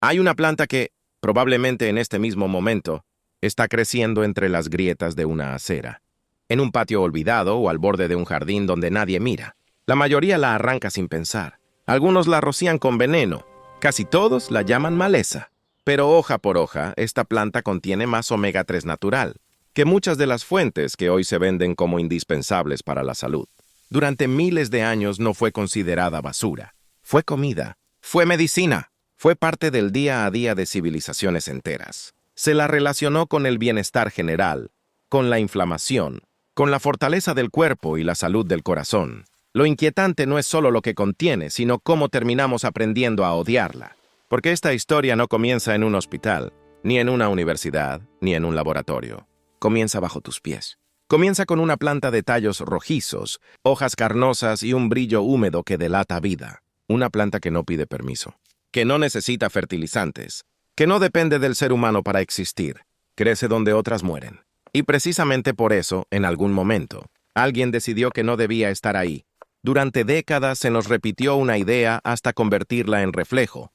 Hay una planta que, probablemente en este mismo momento, está creciendo entre las grietas de una acera, en un patio olvidado o al borde de un jardín donde nadie mira. La mayoría la arranca sin pensar. Algunos la rocían con veneno. Casi todos la llaman maleza. Pero hoja por hoja, esta planta contiene más omega 3 natural que muchas de las fuentes que hoy se venden como indispensables para la salud. Durante miles de años no fue considerada basura. Fue comida. Fue medicina. Fue parte del día a día de civilizaciones enteras. Se la relacionó con el bienestar general, con la inflamación, con la fortaleza del cuerpo y la salud del corazón. Lo inquietante no es solo lo que contiene, sino cómo terminamos aprendiendo a odiarla. Porque esta historia no comienza en un hospital, ni en una universidad, ni en un laboratorio. Comienza bajo tus pies. Comienza con una planta de tallos rojizos, hojas carnosas y un brillo húmedo que delata vida. Una planta que no pide permiso, que no necesita fertilizantes, que no depende del ser humano para existir. Crece donde otras mueren. Y precisamente por eso, en algún momento, alguien decidió que no debía estar ahí. Durante décadas se nos repitió una idea hasta convertirla en reflejo.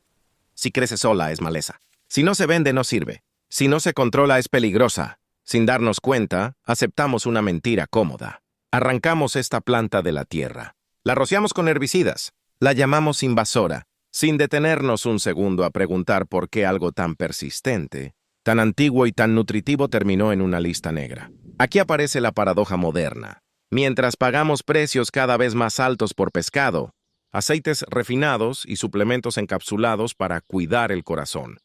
Si crece sola es maleza. Si no se vende no sirve. Si no se controla es peligrosa. Sin darnos cuenta, aceptamos una mentira cómoda. Arrancamos esta planta de la tierra. La rociamos con herbicidas. La llamamos invasora, sin detenernos un segundo a preguntar por qué algo tan persistente, tan antiguo y tan nutritivo terminó en una lista negra. Aquí aparece la paradoja moderna. Mientras pagamos precios cada vez más altos por pescado, aceites refinados y suplementos encapsulados para cuidar el corazón,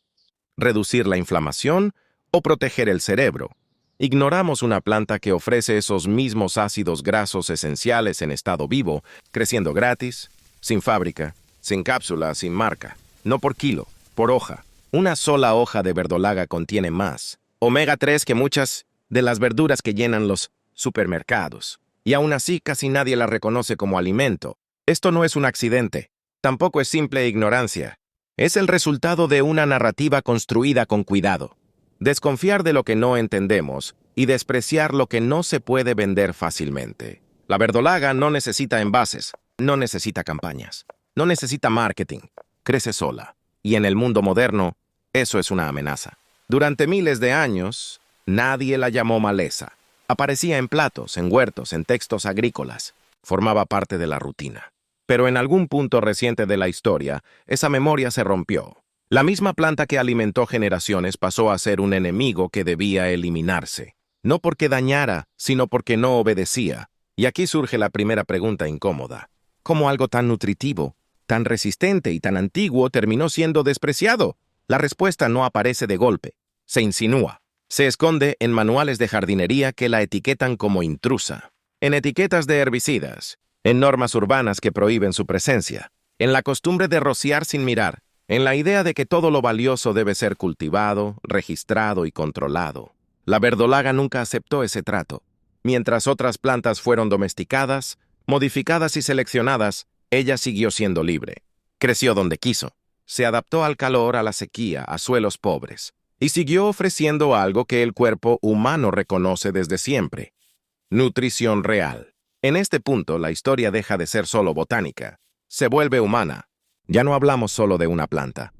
reducir la inflamación o proteger el cerebro, ignoramos una planta que ofrece esos mismos ácidos grasos esenciales en estado vivo, creciendo gratis, sin fábrica, sin cápsula, sin marca, no por kilo, por hoja. Una sola hoja de verdolaga contiene más omega 3 que muchas de las verduras que llenan los supermercados. Y aún así casi nadie la reconoce como alimento. Esto no es un accidente, tampoco es simple ignorancia. Es el resultado de una narrativa construida con cuidado. Desconfiar de lo que no entendemos y despreciar lo que no se puede vender fácilmente. La verdolaga no necesita envases, no necesita campañas, no necesita marketing. Crece sola. Y en el mundo moderno, eso es una amenaza. Durante miles de años, nadie la llamó maleza. Aparecía en platos, en huertos, en textos agrícolas. Formaba parte de la rutina. Pero en algún punto reciente de la historia, esa memoria se rompió. La misma planta que alimentó generaciones pasó a ser un enemigo que debía eliminarse. No porque dañara, sino porque no obedecía. Y aquí surge la primera pregunta incómoda. ¿Cómo algo tan nutritivo, tan resistente y tan antiguo terminó siendo despreciado? La respuesta no aparece de golpe. Se insinúa. Se esconde en manuales de jardinería que la etiquetan como intrusa, en etiquetas de herbicidas, en normas urbanas que prohíben su presencia, en la costumbre de rociar sin mirar, en la idea de que todo lo valioso debe ser cultivado, registrado y controlado. La verdolaga nunca aceptó ese trato. Mientras otras plantas fueron domesticadas, modificadas y seleccionadas, ella siguió siendo libre. Creció donde quiso. Se adaptó al calor, a la sequía, a suelos pobres. Y siguió ofreciendo algo que el cuerpo humano reconoce desde siempre: nutrición real. En este punto, la historia deja de ser solo botánica. Se vuelve humana. Ya no hablamos solo de una planta,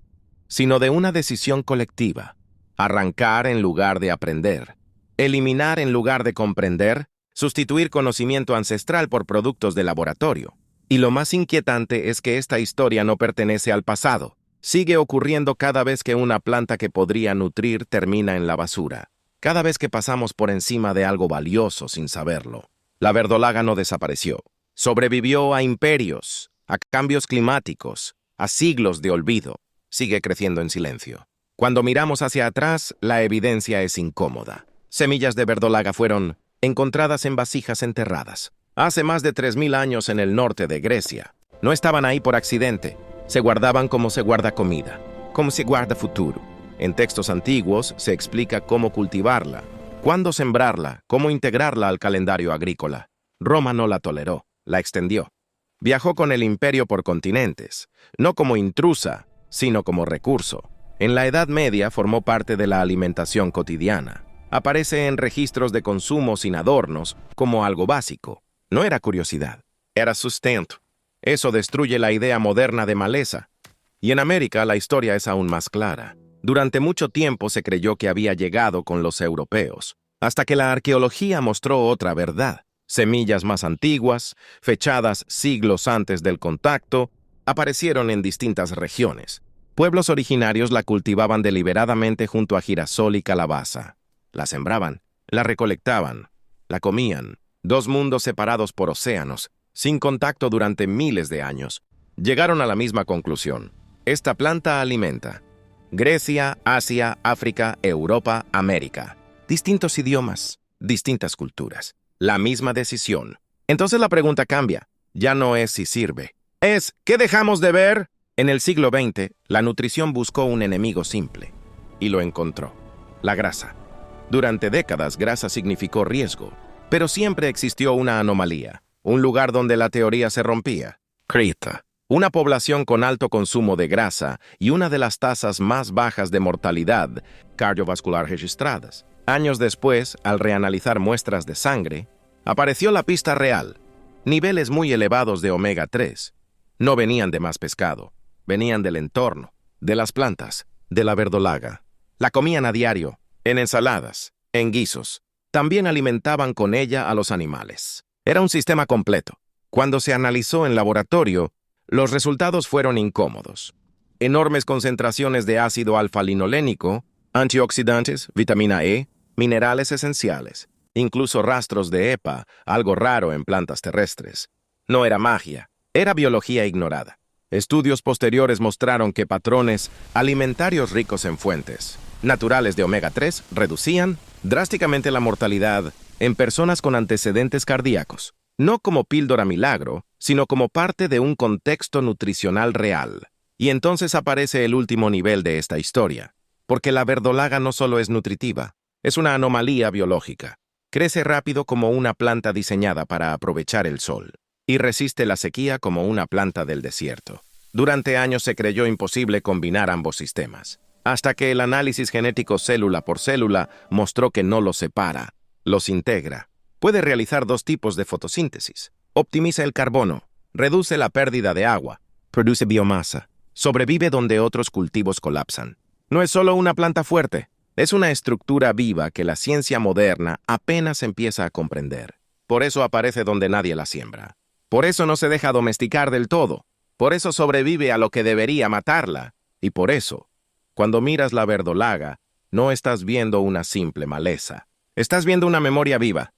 sino de una decisión colectiva. Arrancar en lugar de aprender. Eliminar en lugar de comprender. Sustituir conocimiento ancestral por productos de laboratorio. Y lo más inquietante es que esta historia no pertenece al pasado. Sigue ocurriendo cada vez que una planta que podría nutrir termina en la basura. Cada vez que pasamos por encima de algo valioso sin saberlo. La verdolaga no desapareció. Sobrevivió a imperios, a cambios climáticos, a siglos de olvido. Sigue creciendo en silencio. Cuando miramos hacia atrás, la evidencia es incómoda. Semillas de verdolaga fueron encontradas en vasijas enterradas. Hace más de 3000 años en el norte de Grecia. No estaban ahí por accidente. Se guardaban como se guarda comida, como se guarda futuro. En textos antiguos se explica cómo cultivarla, cuándo sembrarla, cómo integrarla al calendario agrícola. Roma no la toleró, la extendió. Viajó con el imperio por continentes, no como intrusa, sino como recurso. En la Edad Media formó parte de la alimentación cotidiana. Aparece en registros de consumo sin adornos como algo básico. No era curiosidad, era sustento. Eso destruye la idea moderna de maleza. Y en América la historia es aún más clara. Durante mucho tiempo se creyó que había llegado con los europeos, hasta que la arqueología mostró otra verdad. Semillas más antiguas, fechadas siglos antes del contacto, aparecieron en distintas regiones. Pueblos originarios la cultivaban deliberadamente junto a girasol y calabaza. La sembraban, la recolectaban, la comían. Dos mundos separados por océanos, sin contacto durante miles de años. Llegaron a la misma conclusión. Esta planta alimenta. Grecia, Asia, África, Europa, América. Distintos idiomas, distintas culturas. La misma decisión. Entonces la pregunta cambia. Ya no es si sirve. Es, ¿qué dejamos de ver? En el siglo XX, la nutrición buscó un enemigo simple. Y lo encontró. La grasa. Durante décadas, grasa significó riesgo. Pero siempre existió una anomalía. Un lugar donde la teoría se rompía. Creta. Una población con alto consumo de grasa y una de las tasas más bajas de mortalidad cardiovascular registradas. Años después, al reanalizar muestras de sangre, apareció la pista real. Niveles muy elevados de omega 3. No venían de más pescado, venían del entorno, de las plantas, de la verdolaga. La comían a diario, en ensaladas, en guisos. También alimentaban con ella a los animales. Era un sistema completo. Cuando se analizó en laboratorio, los resultados fueron incómodos. Enormes concentraciones de ácido alfa-linolénico, antioxidantes, vitamina E, minerales esenciales, incluso rastros de EPA, algo raro en plantas terrestres. No era magia, era biología ignorada. Estudios posteriores mostraron que patrones alimentarios ricos en fuentes naturales de omega 3 reducían drásticamente la mortalidad en personas con antecedentes cardíacos, no como píldora milagro, sino como parte de un contexto nutricional real. Y entonces aparece el último nivel de esta historia, porque la verdolaga no solo es nutritiva, es una anomalía biológica. Crece rápido como una planta diseñada para aprovechar el sol, y resiste la sequía como una planta del desierto. Durante años se creyó imposible combinar ambos sistemas, hasta que el análisis genético célula por célula mostró que no los separa, los integra. Puede realizar dos tipos de fotosíntesis. Optimiza el carbono, reduce la pérdida de agua, produce biomasa, sobrevive donde otros cultivos colapsan. No es solo una planta fuerte, es una estructura viva que la ciencia moderna apenas empieza a comprender. Por eso aparece donde nadie la siembra. Por eso no se deja domesticar del todo. Por eso sobrevive a lo que debería matarla. Y por eso, cuando miras la verdolaga, no estás viendo una simple maleza. Estás viendo una memoria viva.